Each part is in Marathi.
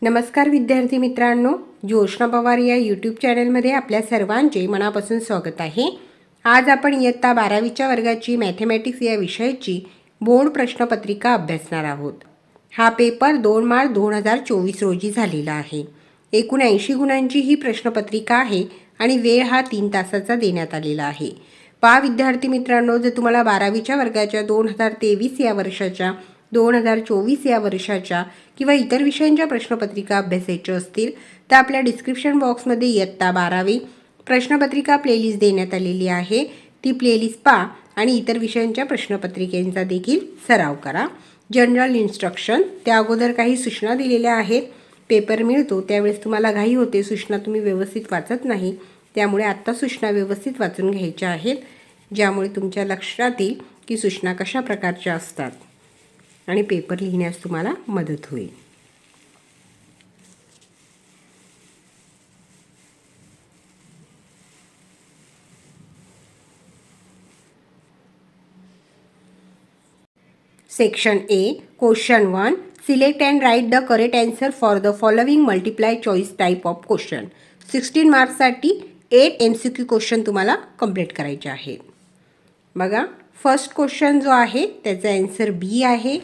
नमस्कार विद्यार्थी मित्रांनो, ज्योत्स्ना पवार या यूट्यूब चॅनलमध्ये आपल्या सर्वांचे मनापासून स्वागत आहे। आज आपण इयत्ता 12वीच्या वर्गाची मॅथमॅटिक्स या विषयाची बोर्ड प्रश्नपत्रिका अभ्यासणार आहोत। हा पेपर 2 मार्च 2024 रोजी झालेला आहे। एकूण 80 गुणांची ही प्रश्नपत्रिका आहे आणि वेळ हा 3 तासाचा देण्यात आलेला आहे। पहा विद्यार्थी मित्रांनो, जर तुम्हाला 12वीच्या वर्गाच्या 2023 या वर्षाच्या 2024 या वर्षाच्या किंवा इतर विषयांच्या प्रश्नपत्रिका अभ्यासायच्या असतील तर आपल्या डिस्क्रिप्शन बॉक्समध्ये इयत्ता 12वी प्रश्नपत्रिका प्लेलिस्ट देण्यात आलेली आहे। ती प्लेलिस्ट पहा आणि इतर विषयांच्या प्रश्नपत्रिकेचा देखील सराव करा। जनरल इन्स्ट्रक्शन, त्या अगोदर काही सूचना दिलेल्या आहेत। पेपर मिळतो त्यावेळेस तुम्हाला घाई होते, सूचना तुम्ही व्यवस्थित वाचत नाही, त्यामुळे आत्ता सूचना व्यवस्थित वाचून घ्यायच्या आहेत, ज्यामुळे तुमच्या लक्षात येईल की सूचना कशा प्रकारच्या असतात आणि पेपर लिहिण्यास तुम्हाला मदत होईल। Section A, question 1, select and write the correct answer for the following multiply choice type of question. 16 मार्क्ससाठी 8 MCQ question तुम्हाला कंप्लीट करायचे आहेत। बघा, फर्स्ट क्वेश्चन जो आहे त्याचा आन्सर बी आहे।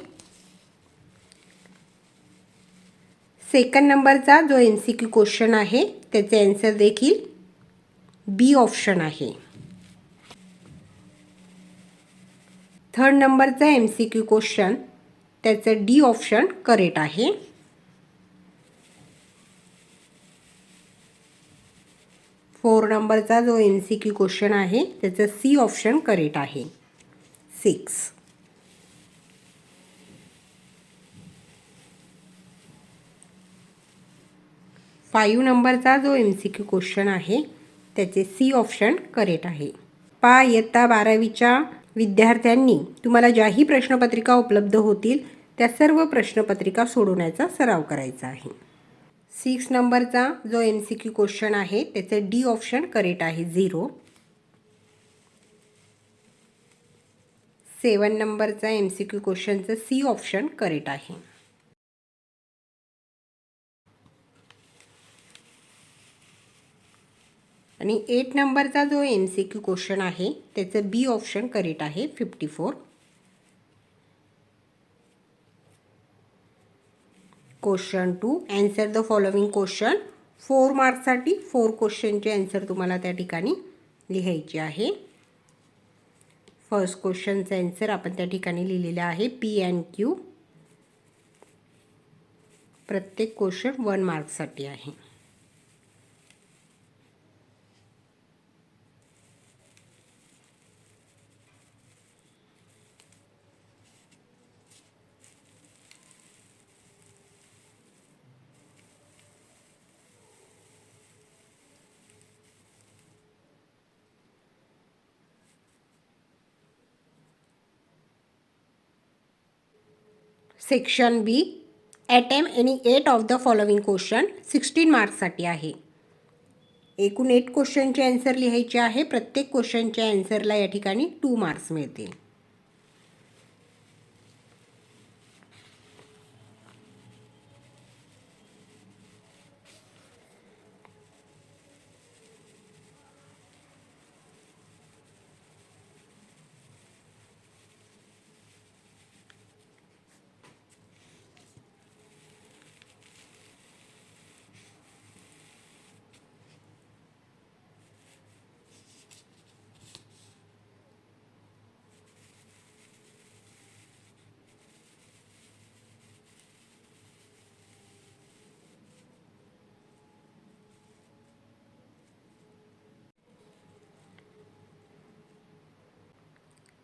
सेकंड नंबरचा जो MCQ क्वेश्चन आहे त्याचे आन्सर देखील बी ऑप्शन आहे। थर्ड नंबरचा MCQ क्वेश्चन त्याचं डी ऑप्शन करेक्ट आहे। फोर नंबरचा जो MCQ क्वेश्चन आहे त्याचं सी ऑप्शन करेक्ट आहे। 6 5 नंबरचा जो MCQ क्वेश्चन आहे त्याचे सी ऑप्शन करेक्ट आहे। पहा, इयत्ता 12वीच्या विद्यार्थ्यांनी तुम्हाला ज्याही प्रश्नपत्रिका उपलब्ध होतील त्या सर्व प्रश्नपत्रिका सोडवण्याचा सराव करायचा आहे। 6 नंबरचा जो MCQ क्वेश्चन आहे त्याचं डी ऑप्शन करेक्ट आहे 0। 7 नंबरचा MCQ क्वेश्चनचं सी ऑप्शन करेक्ट आहे। आणि 8 नंबरचा जो MCQ क्वेश्चन आहे त्याचं बी ऑप्शन करेक्ट आहे 54। Question 2, answer the following question. 4 मार्क्ससाठी 4 क्वेश्चनचे आन्सर तुम्हाला त्या ठिकाणी लिहायचे आहे। फर्स्ट क्वेश्चनचा आन्सर आपण त्या ठिकाणी लिहिलेला आहे पी अँड क्यू। प्रत्येक क्वेश्चन 1 मार्क्ससाठी आहे। Section B, attempt any 8 of the following question. 16 मार्क्ससाठी आहे। एकूण 8 क्वेश्चनचे आन्सर लिहायचे आहे। प्रत्येक क्वेश्चनच्या आन्सरला या ठिकाणी 2 मार्क्स मिळतील।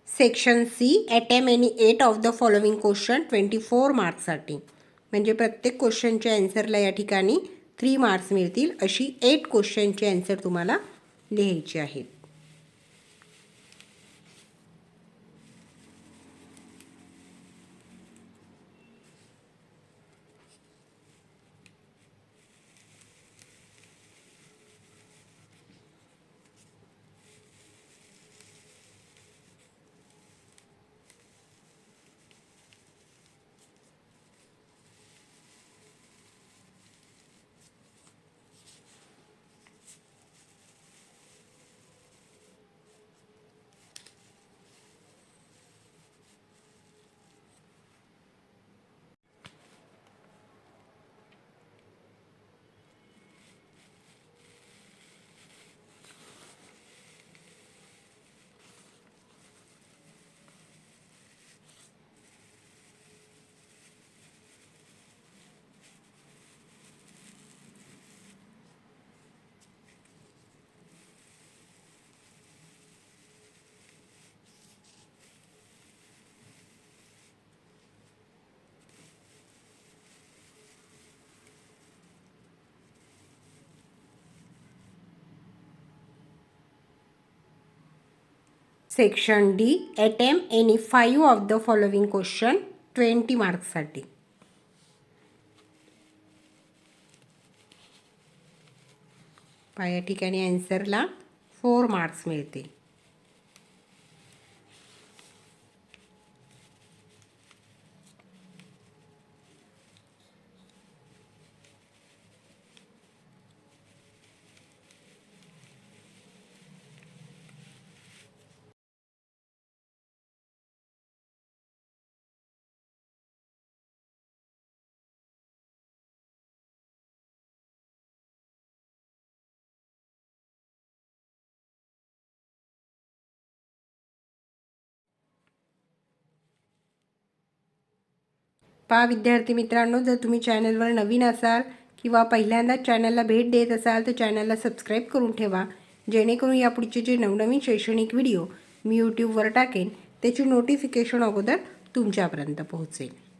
Section C, attempt any 8 of the following question 24 मार्क्ससाठी, म्हणजे प्रत्येक क्वेश्चनच्या आन्सरला या ठिकाणी 3 मार्क्स मिळतील। अशी 8 क्वेश्चनचे आन्सर तुम्हाला लिहायचे आहेत। Section D, attempt any 5 of the following question 20 मार्क्ससाठी. या ठिकाणी आन्सरला 4 मार्क्स मिळतील. विद्यार्थी मित्रांनो, जर तुम्ही चॅनलवर नवीन असाल किंवा पहिल्यांदा चॅनलला भेट देत असाल तर चॅनलला सबस्क्राईब करून ठेवा, जेणेकरून यापुढचे जे नवनवीन शैक्षणिक व्हिडिओ मी यूट्यूबवर टाकेन त्याची नोटिफिकेशन अगोदर तुमच्यापर्यंत पोहोचेल.